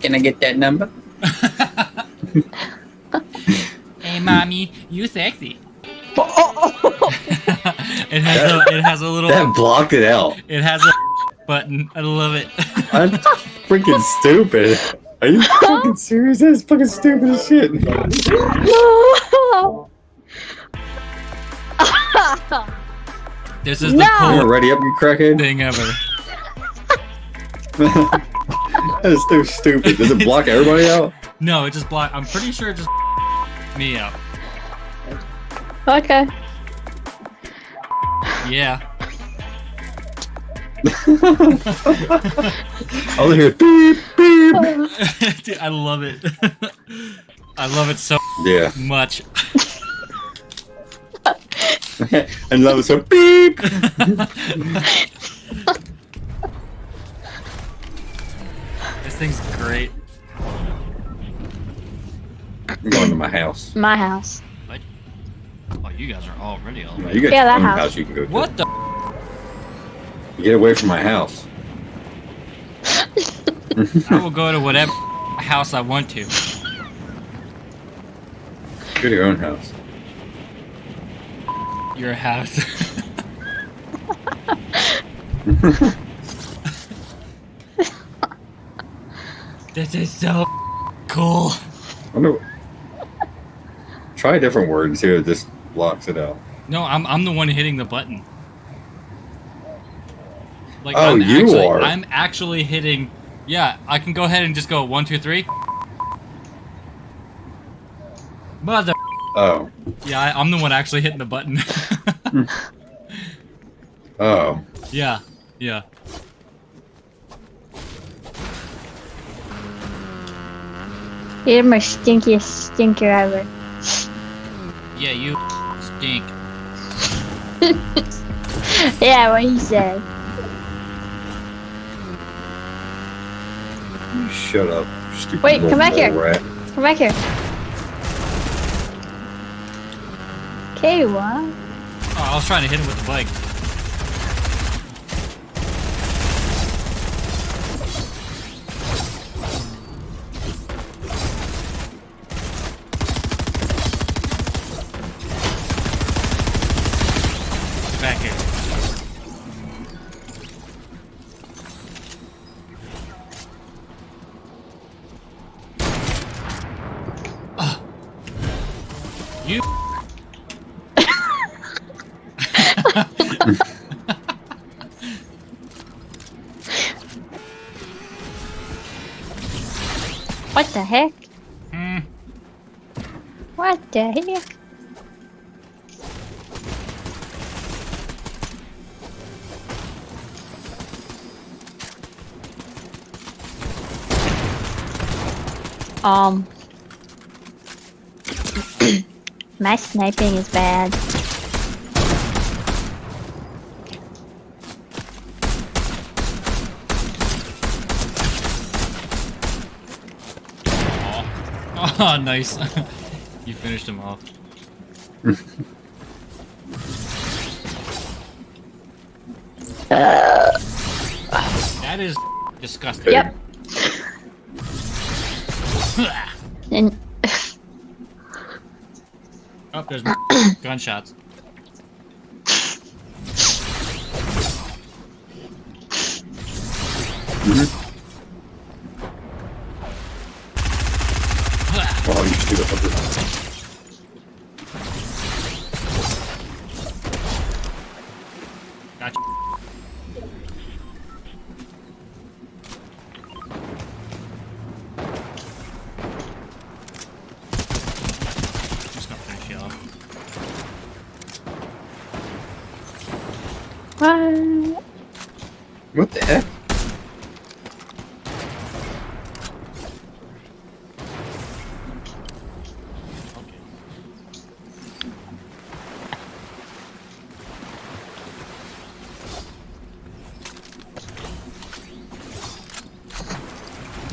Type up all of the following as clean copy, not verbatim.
Can I get that number? Hey, mommy, you sexy. Oh. It has a little. That blocked it out. It has a button. I love it. That's freaking stupid. Are you fucking serious? That's fucking stupid as shit. This is No. the You coolest ready up, you crackhead? thing ever. That is so stupid. Does it block everybody out? No, it just blocked. I'm pretty sure it just me out. Okay. Yeah. All I hear beep beep. Dude, I love it. I love it so Yeah. much. And love is so beep. This thing's great. I'm going to my house. My house. What? Oh, you guys are already on. No, you got Yeah, your that own house. house you can go to. What the? Get away from my house. I will go to whatever house I want to. Go to your own house. Your house. This is so cool. Try a different word and see if this blocks it out. No, I'm the one hitting the button. Like, Oh, are. I'm actually hitting. Yeah, I can go ahead and just go 1, 2, 3. Mother. Oh. Yeah, I'm the one actually hitting the button. Oh. Yeah, yeah. You're my stinkiest stinker ever. Yeah, you stink. Yeah, what he said. You shut up, stupid Wait, little come back here. mole rat. Come back here. Okay, what? Oh, I was trying to hit him with the bike. Get back here. You. What the heck? Hmm. What the heck? My sniping is bad. Oh, nice. You finished him off. That is disgusting. Yep. And Oh, there's gunshots. Oh, you stupid fucker. Gotcha. Just gonna finish you off. what? What the heck?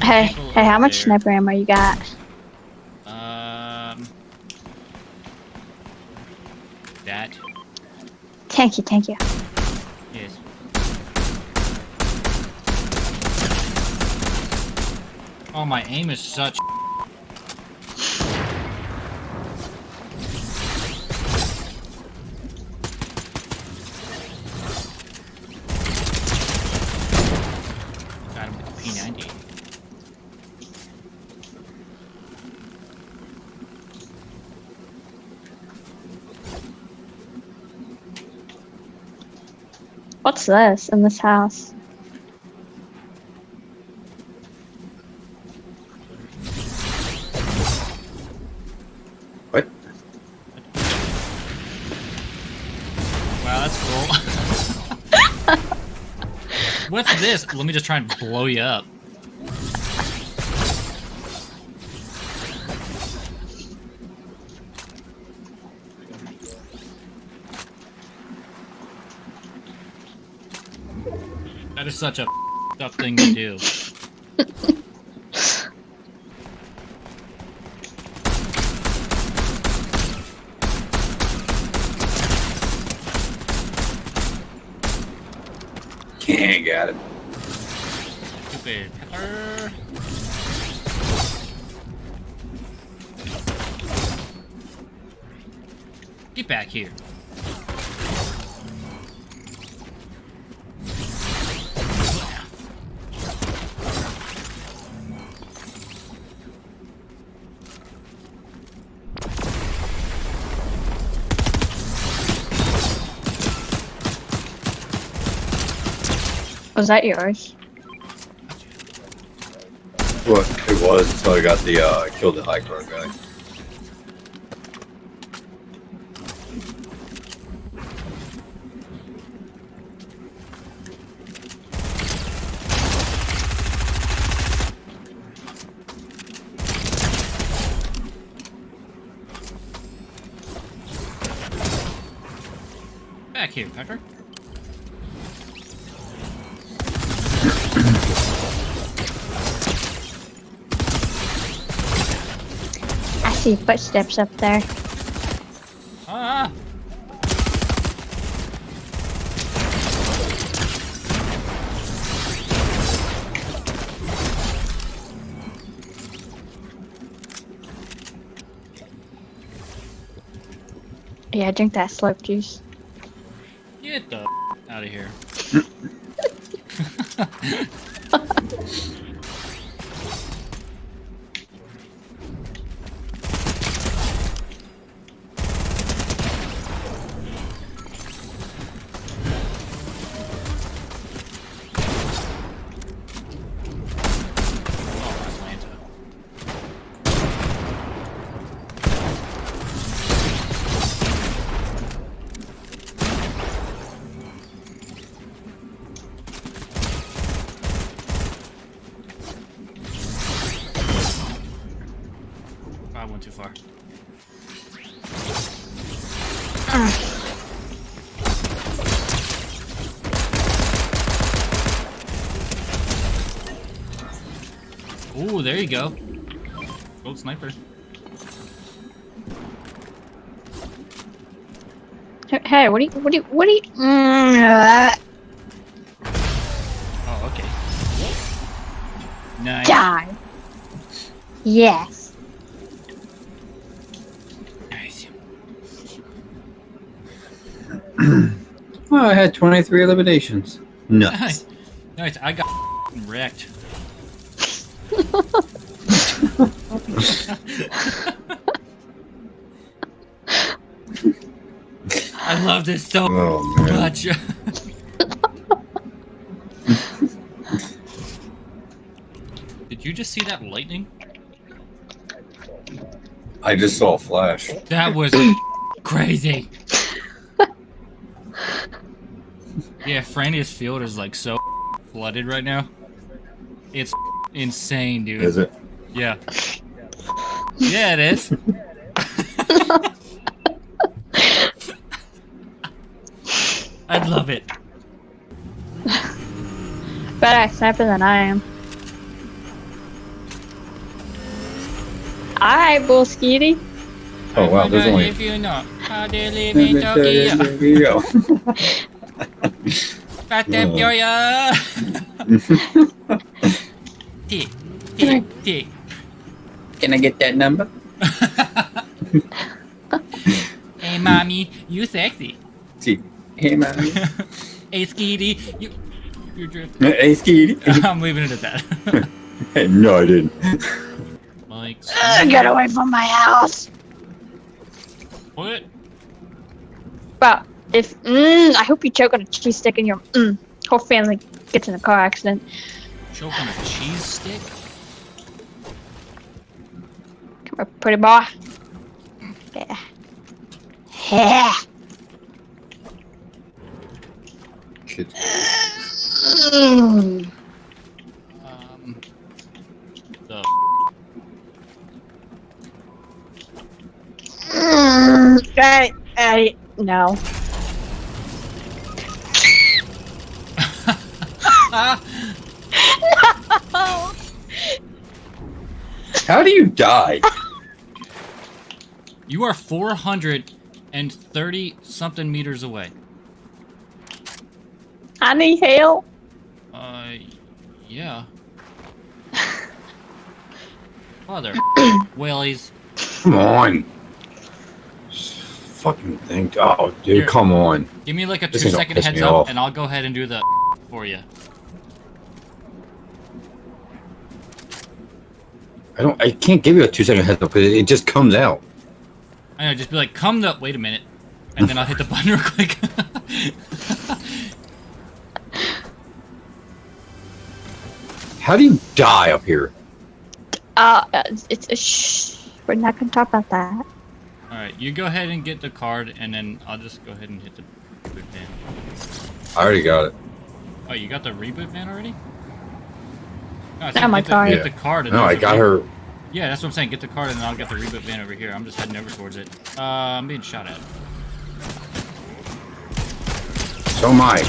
Hey, People hey, how over much there. sniper ammo you got? That Thank you, thank you. is. Oh, my aim is such. Got him with the P90. What's this in this house? What? Wow, that's cool. What's this? Let me just try and blow you up. That is such a up thing to do. Can't got it. Stupid pepper. Get back here. Was that yours? What? It was until I got the, killed the high car guy. Back here, Pecker. I see footsteps up there. Ah! Yeah, drink that slope juice. Get the out of here. I went too far. Ooh, there you go. Gold sniper. Hey, what do you? Oh, okay. Nice. Die. Yes. Nice. Oh, I had 23 eliminations. Nuts. Nice. Nice. I got wrecked. I love this so much. Did you just see that lightning? I just saw a flash. That was crazy. Yeah, Franny's field is like so flooded right now. It's insane, dude. Is it? Yeah. Yeah, it is. I love it. Better at sniper than I am. Alright, Bull Skeety. Oh wow, there's only. If you know how they live in Tokyo. There you go. Fat them, T. T. Hey, Can I get that number? hey, mommy, you sexy. See, hey man. Hey, Skeety, you're drifting. Hey, Skeety. I'm leaving it at that. Hey, no, I didn't. Like, Get away from my house. what? Well, if I hope you choke on a cheese stick and your whole family gets in a car accident. Choke on a cheese stick? Come on, pretty boy. Yeah. Yeah. Shit. Mm. The No. No. How do you die? You are 430 something meters away. I need help. Yeah. Father. Willies. Come on. Fucking thing. Oh, dude, Here. come on. Give me like a This is gonna 2-second piss heads me up, off. and I'll go ahead and do the for you. I can't give you a 2-second heads up because it just comes out. I know, just be like, come the. Wait a minute. And then I'll hit the button real quick. How do you die up here? Shh. We're not gonna talk about that. Alright, you go ahead and get the card, and then I'll just go ahead and hit the reboot van. I already got it. Oh, you got the reboot van already? No, I Not my card. Get the card. And No, I there's a got her. Yeah, that's what I'm saying. Get the card, and then I'll get the reboot van over here. I'm just heading over towards it. I'm being shot at. So am I.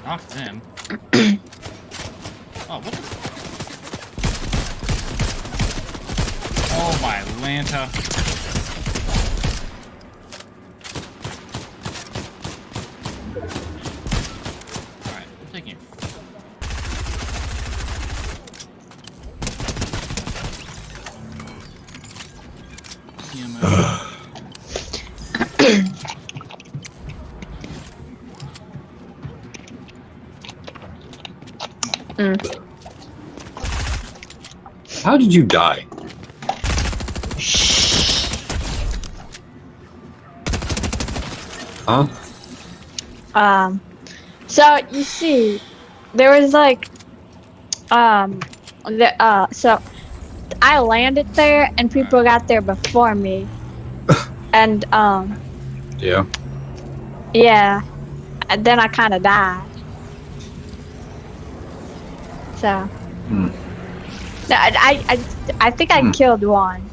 Knock them. Oh, what the? Oh, my Lanta. Alright, I'm taking it. How did you die? Huh? So you see, there was like, so I landed there and people got there before me, and Yeah. yeah, and then I kind of died. So. No, I think I killed one.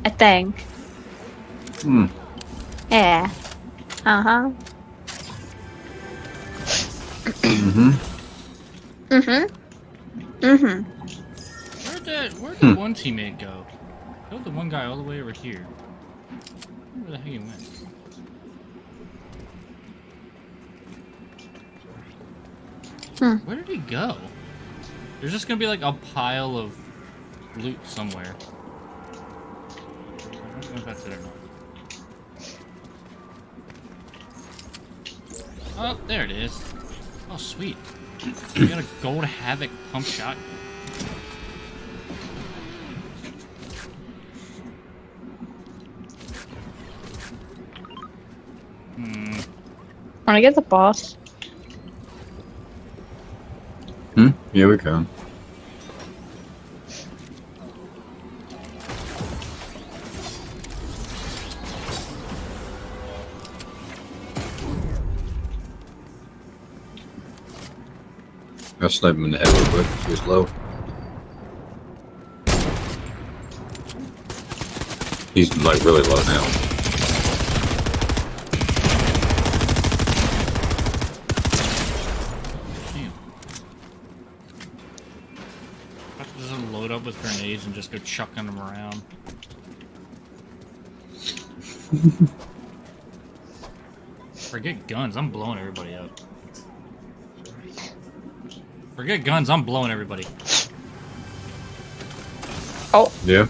I think. Yeah. Uh-huh. Where'd the one teammate go? Killed the one guy all the way over here. Where the heck he went? Where did he go? There's just gonna be like a pile of loot somewhere. I don't know if that's it or not. Oh, there it is. Oh, sweet. We got a gold Havoc pump shot. Wanna get the boss? Yeah, we can. I'll snipe him in the head real quick. He was low. He's like really low now. Damn. I have to just load up with grenades and just go chucking them around. Forget guns, I'm blowing everybody up. Forget guns, I'm blowing everybody. Oh. Yeah.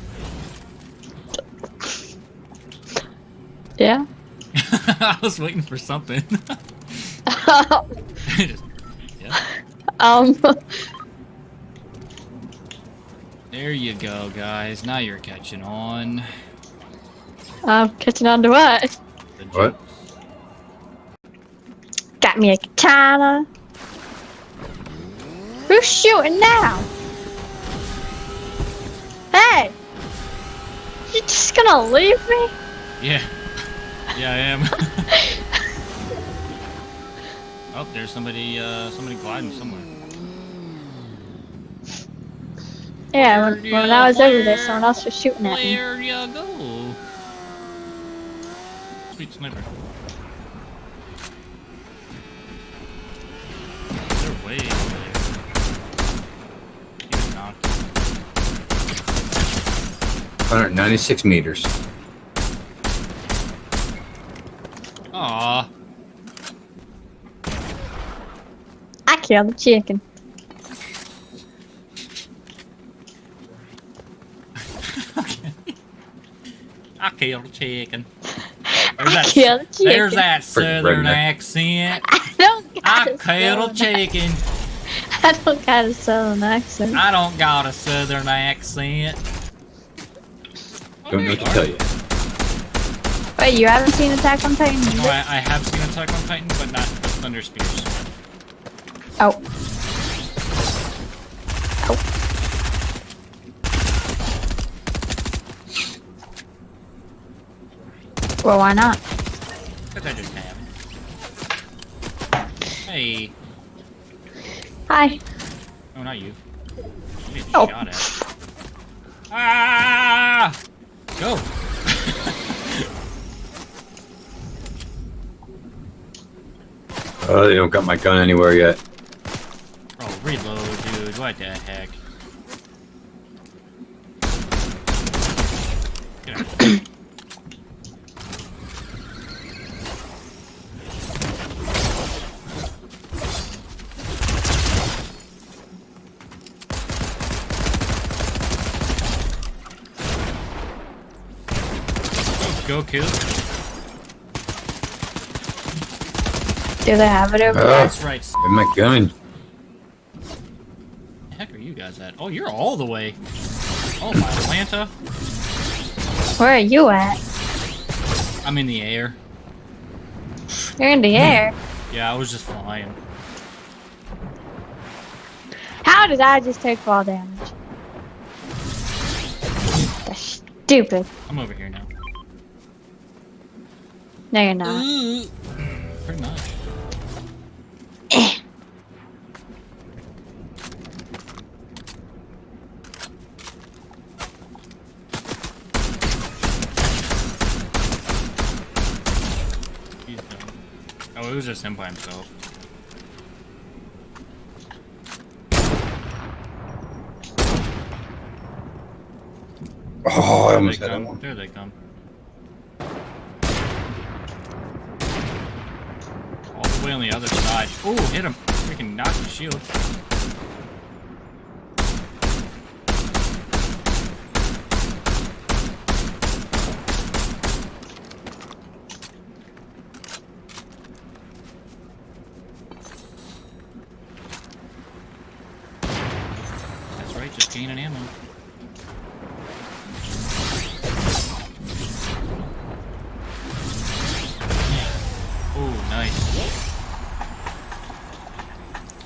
Yeah. I was waiting for something. Just- yeah. um. There you go, guys. Now you're catching on. Catching on to what? The What? jokes. Got me a katana. Who's shooting now? Hey! You just gonna leave me? Yeah. Yeah, I am. Oh, there's somebody gliding somewhere. Yeah, when I was over there, someone else was shooting at me. Where you go? Sweet sniper. They're way over there. He's knocked. 196 meters. Aw. I killed the chicken. I killed a chicken. I killed a chicken. There's that Freaking southern redneck. accent. I don't got I a killed a southern chicken. I don't got a southern accent. I don't got a southern accent. Don't make me tell you. Wait, you haven't seen Attack on Titan? No, I have seen Attack on Titan, but not Thunder Spears. Oh. Oh. Well, why not? Because I just haven't. Hey. Hi. Oh, not you. You get Oh. shot at. Ah! Go! They don't got my gun anywhere yet. Oh, reload, dude. What the heck? Get out. Goku. Do they have it over there? That's right. Where's my gun? The heck are you guys at? Oh, you're all the way. Oh, my Atlanta. Where are you at? I'm in the air. You're in the air. Yeah, I was just flying. How did I just take fall damage? That's stupid. I'm over here now. No, you're not. Pretty much. He's done. Oh, it was just him by himself. Oh, I There almost they had come. one. There they come. All the way on the other side. Oh, hit him. Freaking knocked his shield. That's right, just gaining ammo. Oh, nice.